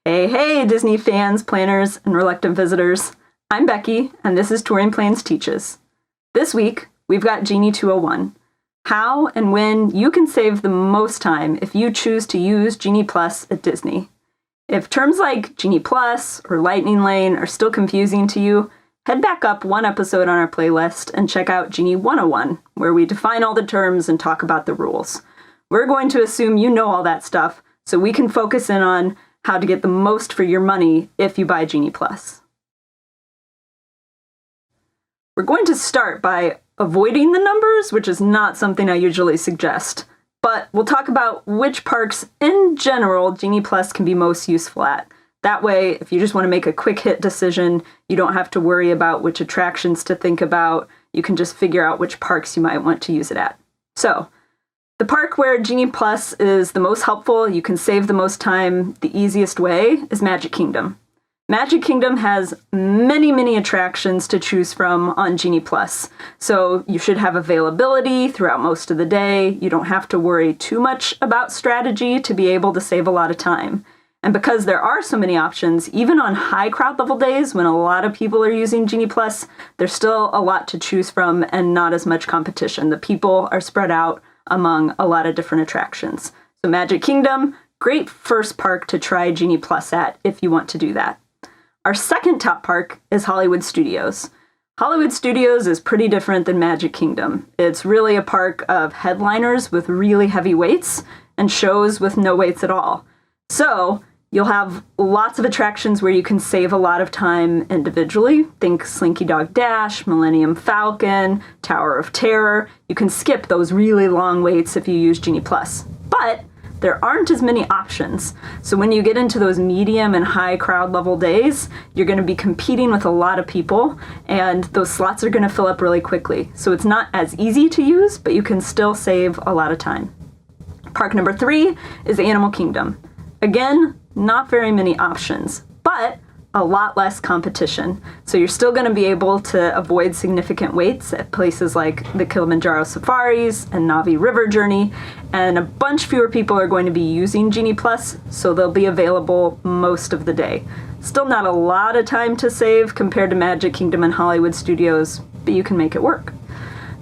Hey, Disney fans, planners, and reluctant visitors. I'm Becky, and this is TouringPlans Teaches. This week, we've got Genie 201. How and when you can save the most time if you choose to use Genie Plus at Disney. If terms like Genie Plus or Lightning Lane are still confusing to you, head back up one episode on our playlist and check out Genie 101, where we define all the terms and talk about the rules. We're going to assume you know all that stuff, so we can focus in on how to get the most for your money if you buy Genie Plus. We're going to start by avoiding the numbers, which is not something I usually suggest, but we'll talk about which parks in general Genie Plus can be most useful at. That way, if you just want to make a quick hit decision, you don't have to worry about which attractions to think about. You can just figure out which parks you might want to use it at. So, the park where Genie Plus is the most helpful, you can save the most time, the easiest way, is Magic Kingdom. Magic Kingdom has many attractions to choose from on Genie Plus, so you should have availability throughout most of the day. You don't have to worry too much about strategy to be able to save a lot of time. And because there are so many options, even on high crowd level days when a lot of people are using Genie Plus, there's still a lot to choose from and not as much competition. The people are spread out among a lot of different attractions. So Magic Kingdom, great first park to try Genie Plus at if you want to do that. Our second top park is Hollywood Studios. Hollywood Studios is pretty different than Magic Kingdom. It's really a park of headliners with really heavy weights and shows with no weights at all. So you'll have lots of attractions where you can save a lot of time individually. Think Slinky Dog Dash, Millennium Falcon, Tower of Terror. You can skip those really long waits if you use Genie Plus. But there aren't as many options. So when you get into those medium and high crowd level days, you're going to be competing with a lot of people, and those slots are going to fill up really quickly. So it's not as easy to use, but you can still save a lot of time. Park number 3 is Animal Kingdom. Again, not very many options, but a lot less competition. So you're still going to be able to avoid significant waits at places like the Kilimanjaro Safaris and Navi River Journey, and a bunch fewer people are going to be using Genie Plus, so they'll be available most of the day. Still not a lot of time to save compared to Magic Kingdom and Hollywood Studios, but you can make it work.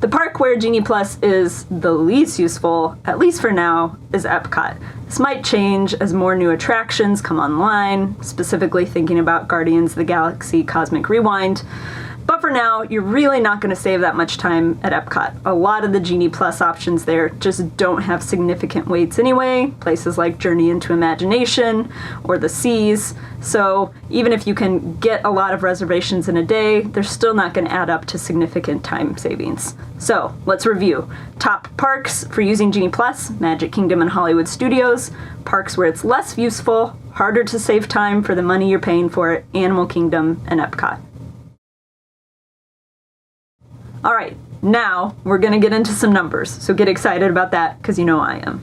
The park where Genie Plus is the least useful, at least for now, is Epcot. This might change as more new attractions come online, specifically thinking about Guardians of the Galaxy Cosmic Rewind. But for now, you're really not going to save that much time at Epcot. A lot of the Genie Plus options there just don't have significant waits anyway, places like Journey into Imagination or the Seas. So even if you can get a lot of reservations in a day, they're still not going to add up to significant time savings. So let's review. Top parks for using Genie Plus: Magic Kingdom and Hollywood Studios. Parks where it's less useful, harder to save time for the money you're paying for it: Animal Kingdom and Epcot. All right, now we're going to get into some numbers, so get excited about that because you know I am.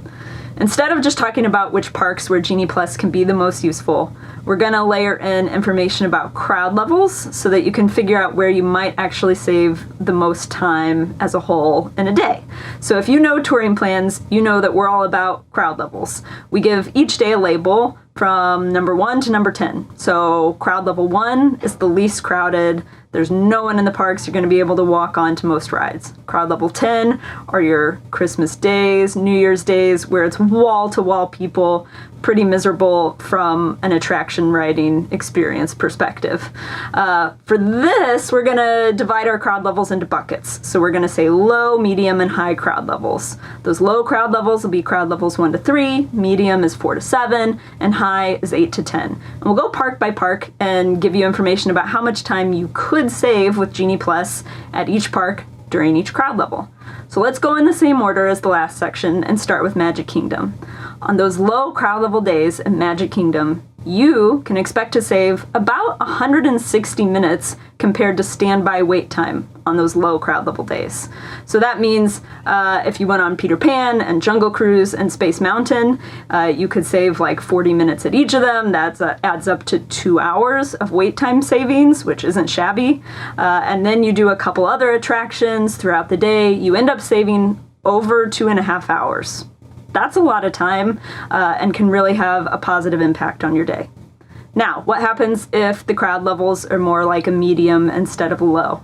Instead of just talking about which parks where Genie Plus can be the most useful, we're going to layer in information about crowd levels so that you can figure out where you might actually save the most time as a whole in a day. So if you know touring plans, you know that we're all about crowd levels. We give each day a label from number 1 to number 10. So crowd level 1 is the least crowded. There's no one in the parks. You're going to be able to walk on to most rides. Crowd level 10 are your Christmas days, New Year's days, where it's wall-to-wall people, pretty miserable from an attraction riding experience perspective. For this, we're going to divide our crowd levels into buckets. So we're going to say low, medium, and high crowd levels. Those low crowd levels will be crowd levels 1 to 3, medium is 4 to 7, and high is 8 to 10. And we'll go park by park and give you information about how much time you could save with Genie Plus at each park during each crowd level. So let's go in the same order as the last section and start with Magic Kingdom. On those low crowd level days at Magic Kingdom, you can expect to save about 160 minutes compared to standby wait time on those low crowd level days. So that means if you went on Peter Pan and Jungle Cruise and Space Mountain, you could save like 40 minutes at each of them. That adds up to 2 hours of wait time savings, which isn't shabby. And then you do a couple other attractions throughout the day, you end up saving over 2.5 hours. That's a lot of time and can really have a positive impact on your day. Now, what happens if the crowd levels are more like a medium instead of a low?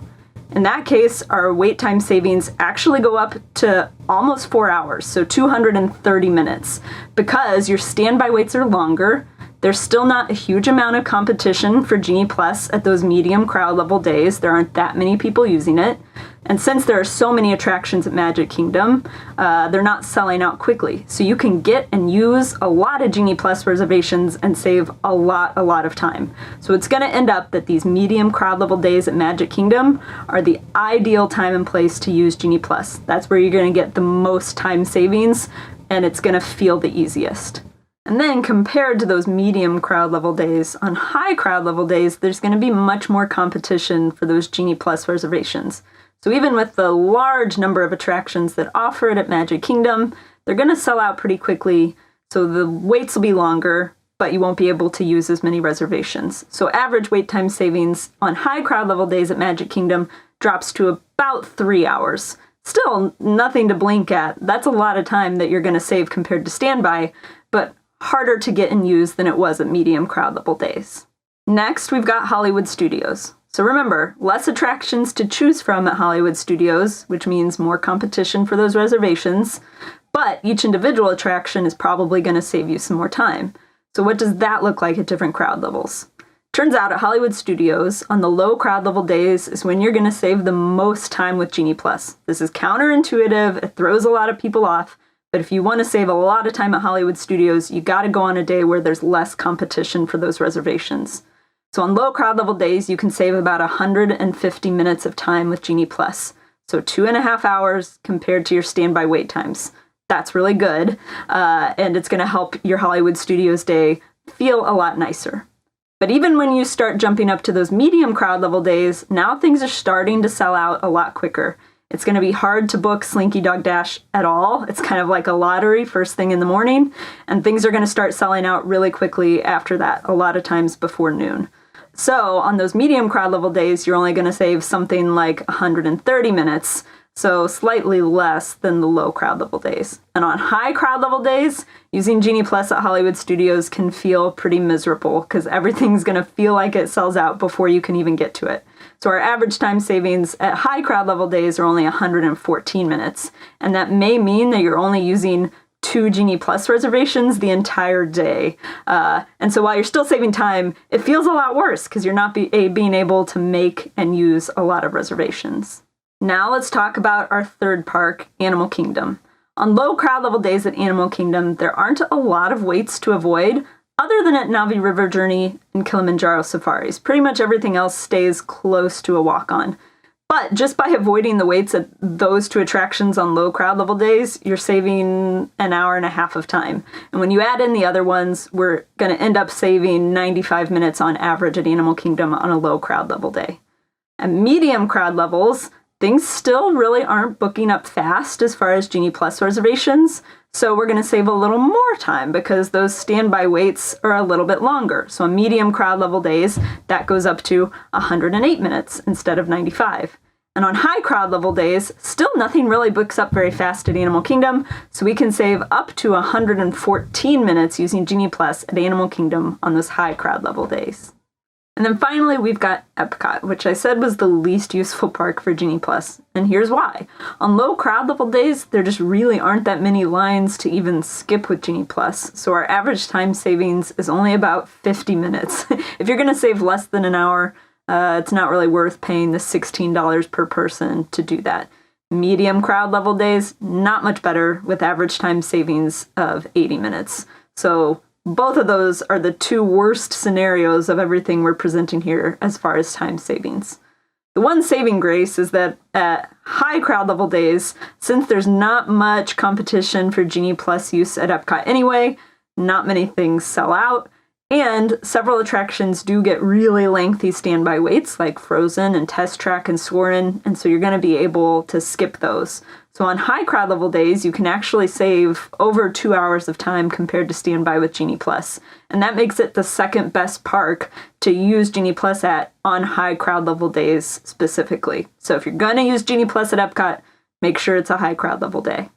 In that case, our wait time savings actually go up to almost 4 hours, so 230 minutes. Because your standby waits are longer, there's still not a huge amount of competition for Genie Plus at those medium crowd level days. There aren't that many people using it. And since there are so many attractions at Magic Kingdom, they're not selling out quickly. So you can get and use a lot of Genie Plus reservations and save a lot of time. So it's going to end up that these medium crowd level days at Magic Kingdom are the ideal time and place to use Genie Plus. That's where you're going to get the most time savings, and it's going to feel the easiest. And then compared to those medium crowd level days, on high crowd level days, there's going to be much more competition for those Genie Plus reservations. So even with the large number of attractions that offer it at Magic Kingdom, they're going to sell out pretty quickly, so the waits will be longer, but you won't be able to use as many reservations. So average wait time savings on high crowd level days at Magic Kingdom drops to about 3 hours. Still nothing to blink at. That's a lot of time that you're going to save compared to standby, but harder to get and use than it was at medium crowd level days. Next, we've got Hollywood Studios. So remember, less attractions to choose from at Hollywood Studios, which means more competition for those reservations, but each individual attraction is probably going to save you some more time. So what does that look like at different crowd levels? Turns out at Hollywood Studios, on the low crowd level days is when you're going to save the most time with Genie Plus. This is counterintuitive, it throws a lot of people off, but if you want to save a lot of time at Hollywood Studios, you got to go on a day where there's less competition for those reservations. So on low crowd level days, you can save about 150 minutes of time with Genie Plus. So 2.5 hours compared to your standby wait times. That's really good, and it's going to help your Hollywood Studios day feel a lot nicer. But even when you start jumping up to those medium crowd level days, now things are starting to sell out a lot quicker. It's going to be hard to book Slinky Dog Dash at all. It's kind of like a lottery first thing in the morning, and things are going to start selling out really quickly after that, a lot of times before noon. So on those medium crowd level days, you're only going to save something like 130 minutes, so slightly less than the low crowd level days. And on high crowd level days, using Genie Plus at Hollywood Studios can feel pretty miserable because everything's going to feel like it sells out before you can even get to it. So our average time savings at high crowd level days are only 114 minutes, and that may mean that you're only using 2 Genie Plus reservations the entire day. And so while you're still saving time, it feels a lot worse because you're not being able to make and use a lot of reservations. Now let's talk about our third park, Animal Kingdom. On low crowd level days at Animal Kingdom, there aren't a lot of waits to avoid other than at Navi River Journey and Kilimanjaro Safaris. Pretty much everything else stays close to a walk-on. But just by avoiding the waits at those 2 attractions on low crowd level days, you're saving an hour and a half of time. And when you add in the other ones, we're going to end up saving 95 minutes on average at Animal Kingdom on a low crowd level day. At medium crowd levels, things still really aren't booking up fast as far as Genie Plus reservations, so we're going to save a little more time because those standby waits are a little bit longer. So on medium crowd level days, that goes up to 108 minutes instead of 95. And on high crowd level days, still nothing really books up very fast at Animal Kingdom, so we can save up to 114 minutes using Genie Plus at Animal Kingdom on those high crowd level days. And then finally, we've got Epcot, which I said was the least useful park for Genie Plus, and here's why. On low crowd level days, there just really aren't that many lines to even skip with Genie Plus, so our average time savings is only about 50 minutes. If you're going to save less than an hour, it's not really worth paying the $16 per person to do that. Medium crowd level days, not much better, with average time savings of 80 minutes. So both of those are the 2 worst scenarios of everything we're presenting here as far as time savings. The one saving grace is that at high crowd level days, since there's not much competition for Genie Plus use at Epcot anyway, not many things sell out, and several attractions do get really lengthy standby waits like Frozen and Test Track and Soarin', and so you're going to be able to skip those. So on high crowd level days, you can actually save over 2 hours of time compared to standby with Genie Plus. And that makes it the second best park to use Genie Plus at on high crowd level days specifically. So if you're going to use Genie Plus at Epcot, make sure it's a high crowd level day.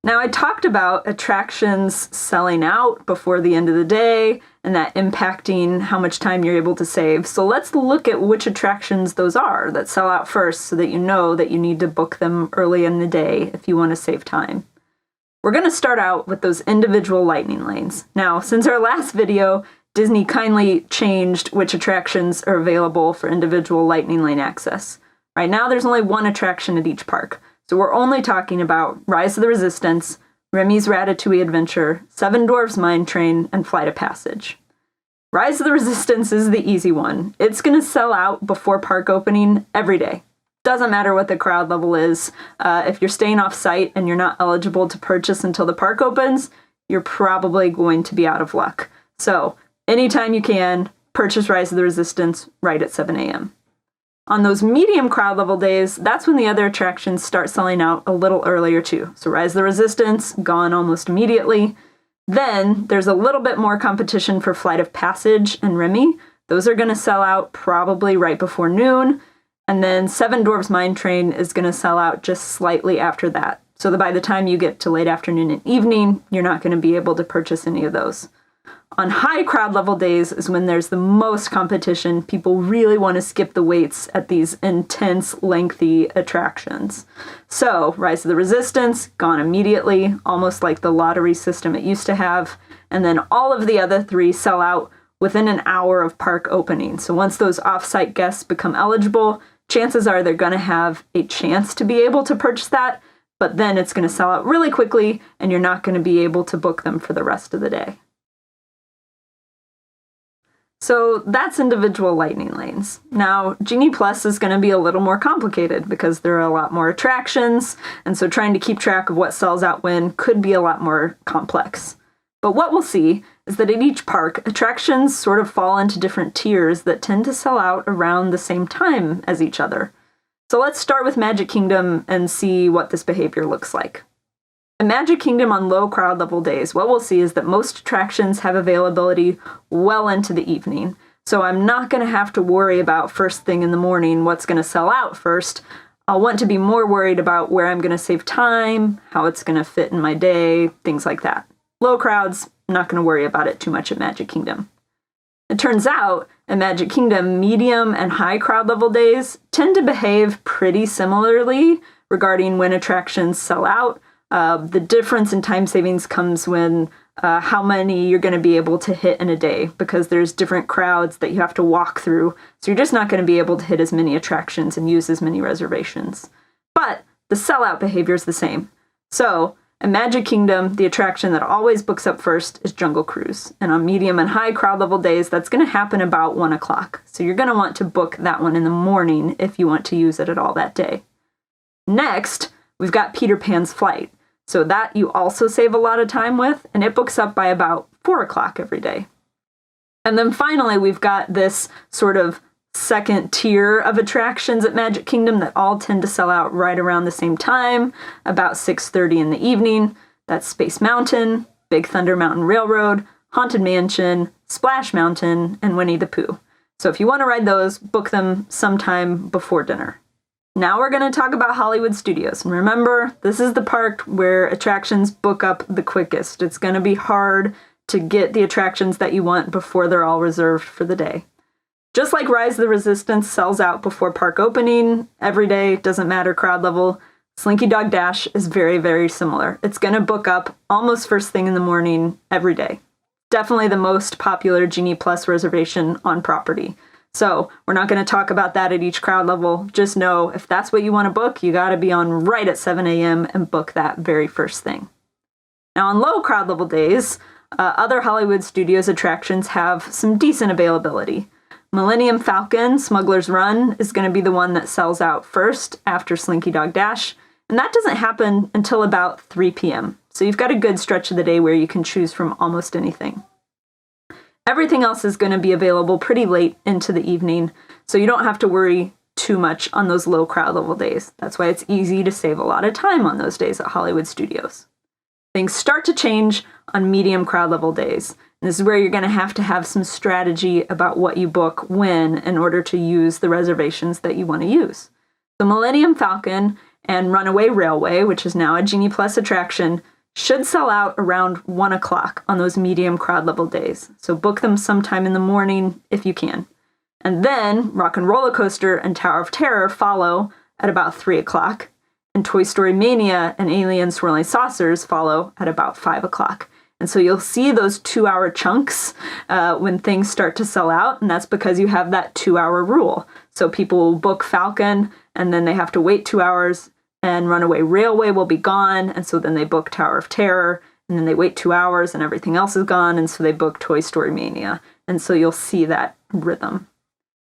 Now, I talked about attractions selling out before the end of the day and that impacting how much time you're able to save. So let's look at which attractions those are that sell out first so that you know that you need to book them early in the day if you want to save time. We're going to start out with those individual lightning lanes. Now, since our last video, Disney kindly changed which attractions are available for individual lightning lane access. Right now, there's only one attraction at each park. So we're only talking about Rise of the Resistance, Remy's Ratatouille Adventure, Seven Dwarfs Mine Train, and Flight of Passage. Rise of the Resistance is the easy one. It's going to sell out before park opening every day. Doesn't matter what the crowd level is. If you're staying off site and you're not eligible to purchase until the park opens, you're probably going to be out of luck. So anytime you can, purchase Rise of the Resistance right at 7 a.m. On those medium crowd level days, that's when the other attractions start selling out a little earlier too. So Rise of the Resistance, gone almost immediately. Then there's a little bit more competition for Flight of Passage and Remy. Those are going to sell out probably right before noon. And then Seven Dwarfs Mine Train is going to sell out just slightly after that. So that by the time you get to late afternoon and evening, you're not going to be able to purchase any of those. On high crowd level days is when there's the most competition. People really want to skip the waits at these intense, lengthy attractions. So, Rise of the Resistance, gone immediately, almost like the lottery system it used to have. And then all of the other three sell out within an hour of park opening. So once those off-site guests become eligible, chances are they're going to have a chance to be able to purchase that, but then it's going to sell out really quickly and you're not going to be able to book them for the rest of the day. So that's individual lightning lanes. Now, Genie Plus is going to be a little more complicated because there are a lot more attractions, and so trying to keep track of what sells out when could be a lot more complex. But what we'll see is that at each park, attractions sort of fall into different tiers that tend to sell out around the same time as each other. So let's start with Magic Kingdom and see what this behavior looks like. At Magic Kingdom on low crowd level days, what we'll see is that most attractions have availability well into the evening. So I'm not going to have to worry about first thing in the morning what's going to sell out first. I'll want to be more worried about where I'm going to save time, how it's going to fit in my day, things like that. Low crowds, not going to worry about it too much at Magic Kingdom. It turns out, at Magic Kingdom, medium and high crowd level days tend to behave pretty similarly regarding when attractions sell out. The difference in time savings comes when how many you're going to be able to hit in a day, because there's different crowds that you have to walk through. So you're just not going to be able to hit as many attractions and use as many reservations. But the sellout behavior is the same. So at Magic Kingdom, the attraction that always books up first is Jungle Cruise. And on medium and high crowd level days, that's going to happen about 1 o'clock. So you're going to want to book that one in the morning if you want to use it at all that day. Next, we've got Peter Pan's Flight. So that you also save a lot of time with, and it books up by about 4 o'clock every day. And then finally, we've got this sort of second tier of attractions at Magic Kingdom that all tend to sell out right around the same time, about 6:30 in the evening. That's Space Mountain, Big Thunder Mountain Railroad, Haunted Mansion, Splash Mountain, and Winnie the Pooh. So if you want to ride those, book them sometime before dinner. Now we're going to talk about Hollywood Studios. And remember, this is the park where attractions book up the quickest. It's going to be hard to get the attractions that you want before they're all reserved for the day. Just like Rise of the Resistance sells out before park opening every day, doesn't matter crowd level, Slinky Dog Dash is very, very similar. It's going to book up almost first thing in the morning every day. Definitely the most popular Genie Plus reservation on property. So we're not going to talk about that at each crowd level. Just know if that's what you want to book, you got to be on right at 7 a.m. and book that very first thing. Now on low crowd level days, other Hollywood Studios attractions have some decent availability. Millennium Falcon, Smuggler's Run, is going to be the one that sells out first after Slinky Dog Dash. And that doesn't happen until about 3 p.m. So you've got a good stretch of the day where you can choose from almost anything. Everything else is going to be available pretty late into the evening, so you don't have to worry too much on those low crowd level days. That's why it's easy to save a lot of time on those days at Hollywood Studios. Things start to change on medium crowd level days. And this is where you're going to have some strategy about what you book when in order to use the reservations that you want to use. The Millennium Falcon and Runaway Railway, which is now a Genie Plus attraction, should sell out around 1 o'clock on those medium crowd level days. So book them sometime in the morning if you can. And then Rock and Roller Coaster and Tower of Terror follow at about 3 o'clock. And Toy Story Mania and Alien Swirling Saucers follow at about 5 o'clock. And so you'll see those 2-hour chunks when things start to sell out, and that's because you have that 2-hour rule. So people will book Falcon, and then they have to wait 2 hours, and Runaway Railway will be gone, and so then they book Tower of Terror, and then they wait 2 hours, and everything else is gone, and so they book Toy Story Mania. And so you'll see that rhythm.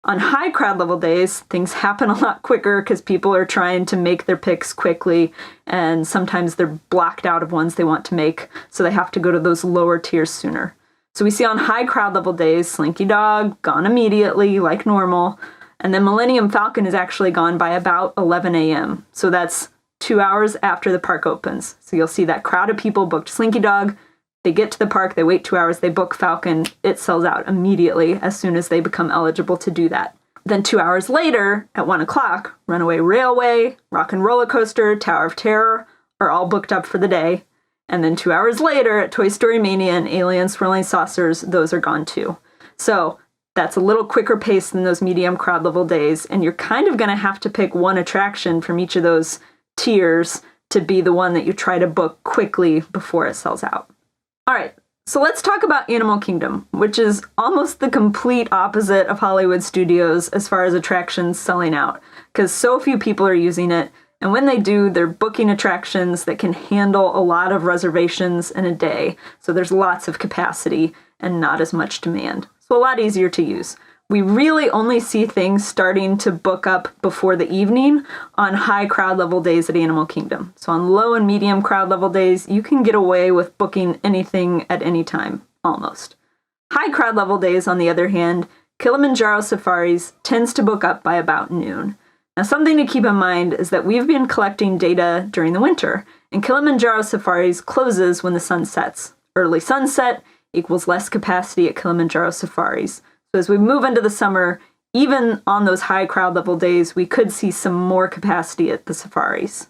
On high crowd level days, things happen a lot quicker because people are trying to make their picks quickly, and sometimes they're blocked out of ones they want to make, so they have to go to those lower tiers sooner. So we see on high crowd level days, Slinky Dog, gone immediately, like normal, and then Millennium Falcon is actually gone by about 11 a.m. So that's 2 hours after the park opens. So you'll see that crowd of people booked Slinky Dog. They get to the park, they wait 2 hours, they book Falcon, it sells out immediately as soon as they become eligible to do that. Then 2 hours later, at 1 o'clock, Runaway Railway, Rock and Roller Coaster, Tower of Terror are all booked up for the day. And then 2 hours later, at Toy Story Mania and Alien Swirling Saucers, those are gone too. So that's a little quicker pace than those medium crowd level days, and you're kind of going to have to pick one attraction from each of those tiers to be the one that you try to book quickly before it sells out. All right, so let's talk about Animal Kingdom, which is almost the complete opposite of Hollywood Studios as far as attractions selling out, because so few people are using it, and when they do, they're booking attractions that can handle a lot of reservations in a day, so there's lots of capacity and not as much demand, so a lot easier to use. We really only see things starting to book up before the evening on high crowd level days at Animal Kingdom. So on low and medium crowd level days, you can get away with booking anything at any time, almost. High crowd level days, on the other hand, Kilimanjaro Safaris tends to book up by about noon. Now, something to keep in mind is that we've been collecting data during the winter, and Kilimanjaro Safaris closes when the sun sets. Early sunset equals less capacity at Kilimanjaro Safaris. So as we move into the summer, even on those high crowd level days, we could see some more capacity at the safaris.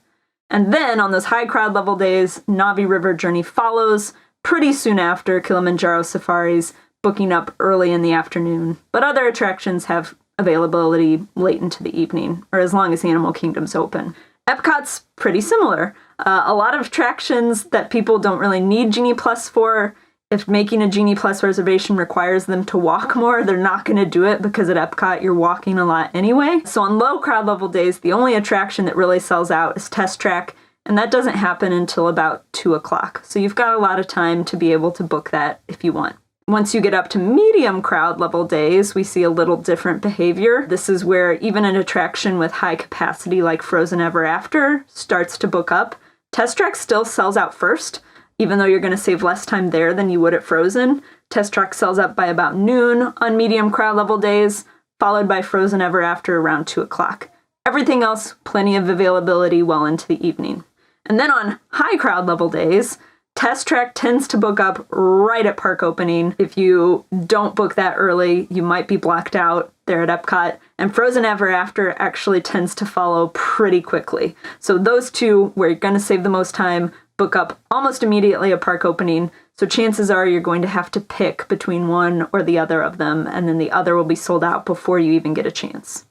And then on those high crowd level days, Navi River Journey follows pretty soon after Kilimanjaro Safaris, booking up early in the afternoon. But other attractions have availability late into the evening, or as long as Animal Kingdom's open. Epcot's pretty similar. A lot of attractions that people don't really need Genie Plus for. If making a Genie Plus reservation requires them to walk more, they're not going to do it because at Epcot you're walking a lot anyway. So on low crowd level days, the only attraction that really sells out is Test Track, and that doesn't happen until about 2 o'clock. So you've got a lot of time to be able to book that if you want. Once you get up to medium crowd level days, we see a little different behavior. This is where even an attraction with high capacity like Frozen Ever After starts to book up. Test Track still sells out first. Even though you're going to save less time there than you would at Frozen, Test Track sells up by about noon on medium crowd level days, followed by Frozen Ever After around 2 o'clock. Everything else, plenty of availability well into the evening. And then on high crowd level days, Test Track tends to book up right at park opening. If you don't book that early, you might be blocked out there at Epcot. And Frozen Ever After actually tends to follow pretty quickly. So those two, where you're going to save the most time, book up almost immediately at park opening, so chances are you're going to have to pick between one or the other of them, and then the other will be sold out before you even get a chance.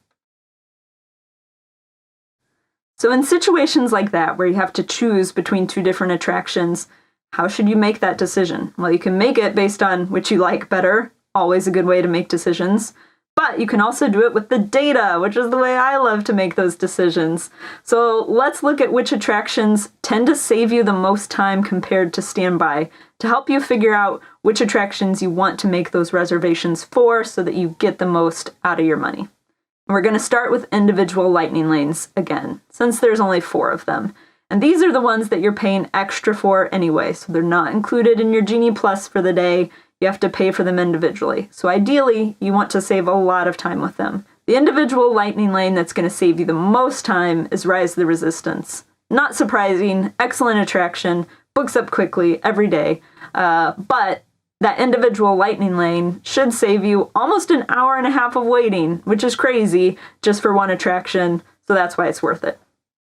So in situations like that, where you have to choose between two different attractions, how should you make that decision? Well, you can make it based on which you like better, always a good way to make decisions. But you can also do it with the data, which is the way I love to make those decisions. So let's look at which attractions tend to save you the most time compared to standby to help you figure out which attractions you want to make those reservations for so that you get the most out of your money. And we're going to start with individual lightning lanes again, since there's only 4 of them. And these are the ones that you're paying extra for anyway, so they're not included in your Genie Plus for the day. You have to pay for them individually. So ideally, you want to save a lot of time with them. The individual lightning lane that's going to save you the most time is Rise of the Resistance. Not surprising, excellent attraction, books up quickly every day, but that individual lightning lane should save you almost an hour and a half of waiting, which is crazy, just for one attraction, so that's why it's worth it.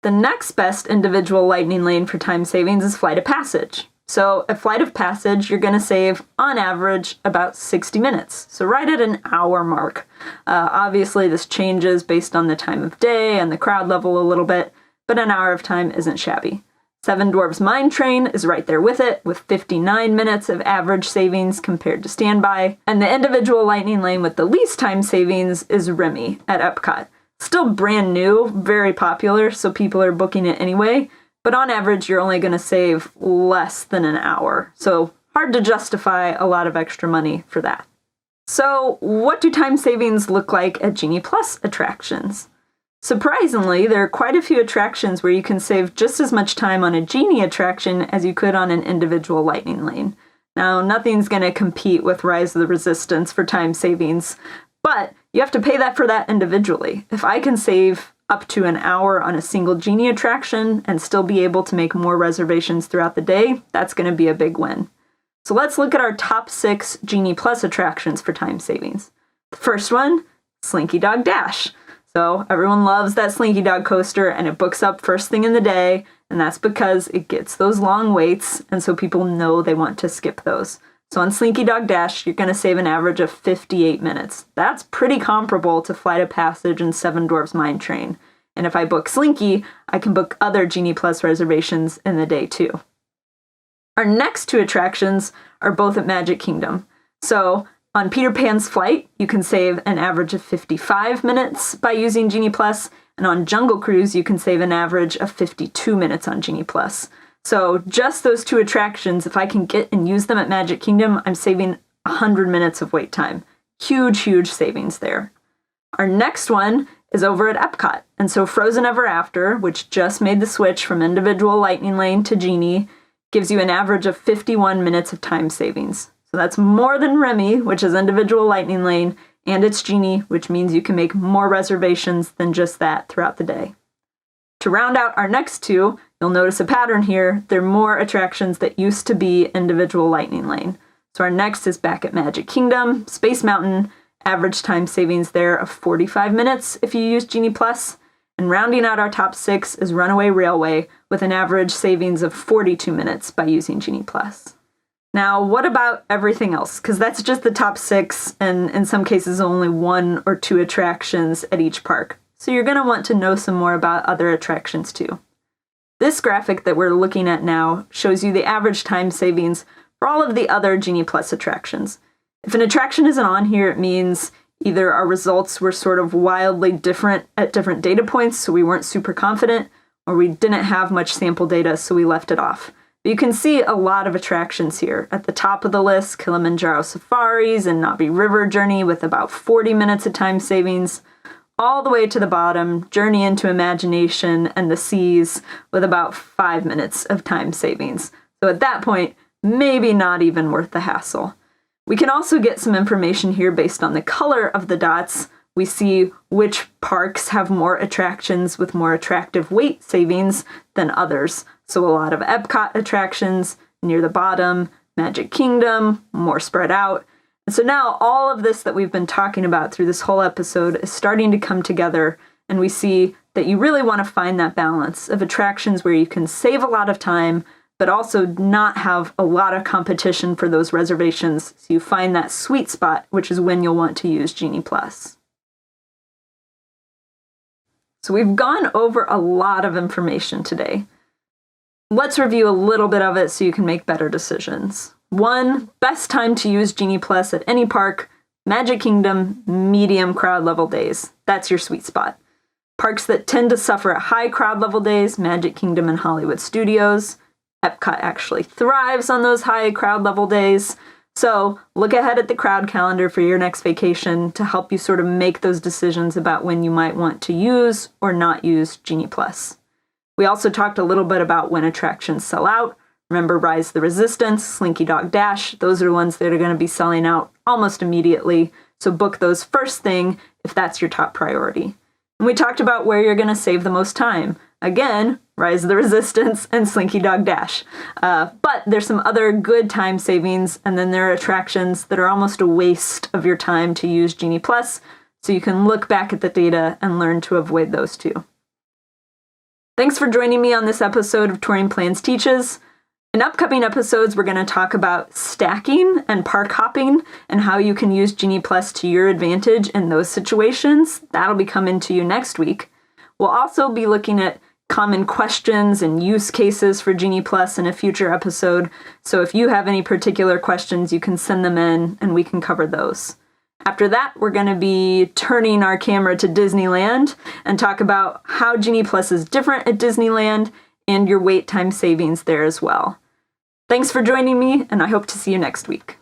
The next best individual lightning lane for time savings is Flight of Passage. So at Flight of Passage, you're going to save, on average, about 60 minutes. So right at an hour mark. Obviously, this changes based on the time of day and the crowd level a little bit, but an hour of time isn't shabby. Seven Dwarfs Mine Train is right there with it, with 59 minutes of average savings compared to standby. And the individual lightning lane with the least time savings is Remy at Epcot. Still brand new, very popular, so people are booking it anyway. But on average, you're only going to save less than an hour. So hard to justify a lot of extra money for that. So what do time savings look like at Genie Plus attractions? Surprisingly, there are quite a few attractions where you can save just as much time on a Genie attraction as you could on an individual lightning lane. Now, nothing's going to compete with Rise of the Resistance for time savings, but you have to pay that for that individually. If I can save up to an hour on a single Genie attraction and still be able to make more reservations throughout the day, that's going to be a big win. So let's look at our top 6 Genie Plus attractions for time savings. The first one, Slinky Dog Dash. So everyone loves that Slinky Dog coaster and it books up first thing in the day, and that's because it gets those long waits, and so people know they want to skip those. So on Slinky Dog Dash, you're going to save an average of 58 minutes. That's pretty comparable to Flight of Passage and Seven Dwarfs Mine Train. And if I book Slinky, I can book other Genie Plus reservations in the day too. Our next 2 attractions are both at Magic Kingdom. So on Peter Pan's Flight, you can save an average of 55 minutes by using Genie Plus, and on Jungle Cruise, you can save an average of 52 minutes on Genie Plus. So just those 2 attractions, if I can get and use them at Magic Kingdom, I'm saving 100 minutes of wait time. Huge, huge savings there. Our next one is over at Epcot. And so Frozen Ever After, which just made the switch from individual lightning lane to Genie, gives you an average of 51 minutes of time savings. So that's more than Remy, which is individual lightning lane, and it's Genie, which means you can make more reservations than just that throughout the day. To round out our next 2, you'll notice a pattern here. There are more attractions that used to be individual lightning lane. So our next is back at Magic Kingdom, Space Mountain, average time savings there of 45 minutes if you use Genie Plus. And rounding out our top 6 is Runaway Railway with an average savings of 42 minutes by using Genie Plus. Now, what about everything else? Because that's just the top 6, and in some cases only 1 or 2 attractions at each park. So you're going to want to know some more about other attractions too. This graphic that we're looking at now shows you the average time savings for all of the other Genie Plus attractions. If an attraction isn't on here, it means either our results were sort of wildly different at different data points, so we weren't super confident, or we didn't have much sample data, so we left it off. But you can see a lot of attractions here. At the top of the list, Kilimanjaro Safaris and Navi River Journey with about 40 minutes of time savings, all the way to the bottom, Journey into Imagination and the Seas with about 5 minutes of time savings. So at that point, maybe not even worth the hassle. We can also get some information here based on the color of the dots. We see which parks have more attractions with more attractive weight savings than others. So a lot of Epcot attractions near the bottom, Magic Kingdom, more spread out. And so now all of this that we've been talking about through this whole episode is starting to come together, and we see that you really want to find that balance of attractions where you can save a lot of time, but also not have a lot of competition for those reservations, so you find that sweet spot, which is when you'll want to use Genie Plus. So we've gone over a lot of information today. Let's review a little bit of it so you can make better decisions. 1, best time to use Genie Plus at any park, Magic Kingdom, medium crowd level days. That's your sweet spot. Parks that tend to suffer at high crowd level days, Magic Kingdom and Hollywood Studios. Epcot actually thrives on those high crowd level days. So look ahead at the crowd calendar for your next vacation to help you sort of make those decisions about when you might want to use or not use Genie Plus. We also talked a little bit about when attractions sell out. Remember Rise the Resistance, Slinky Dog Dash, those are ones that are going to be selling out almost immediately. So book those first thing if that's your top priority. And we talked about where you're going to save the most time. Again, Rise of the Resistance and Slinky Dog Dash. But there's some other good time savings, and then there are attractions that are almost a waste of your time to use Genie Plus, so you can look back at the data and learn to avoid those too. Thanks for joining me on this episode of TouringPlans Teaches. In upcoming episodes, we're going to talk about stacking and park hopping and how you can use Genie Plus to your advantage in those situations. That'll be coming to you next week. We'll also be looking at common questions and use cases for Genie Plus in a future episode. So if you have any particular questions, you can send them in and we can cover those. After that, we're going to be turning our camera to Disneyland and talk about how Genie Plus is different at Disneyland and your wait time savings there as well. Thanks for joining me, and I hope to see you next week.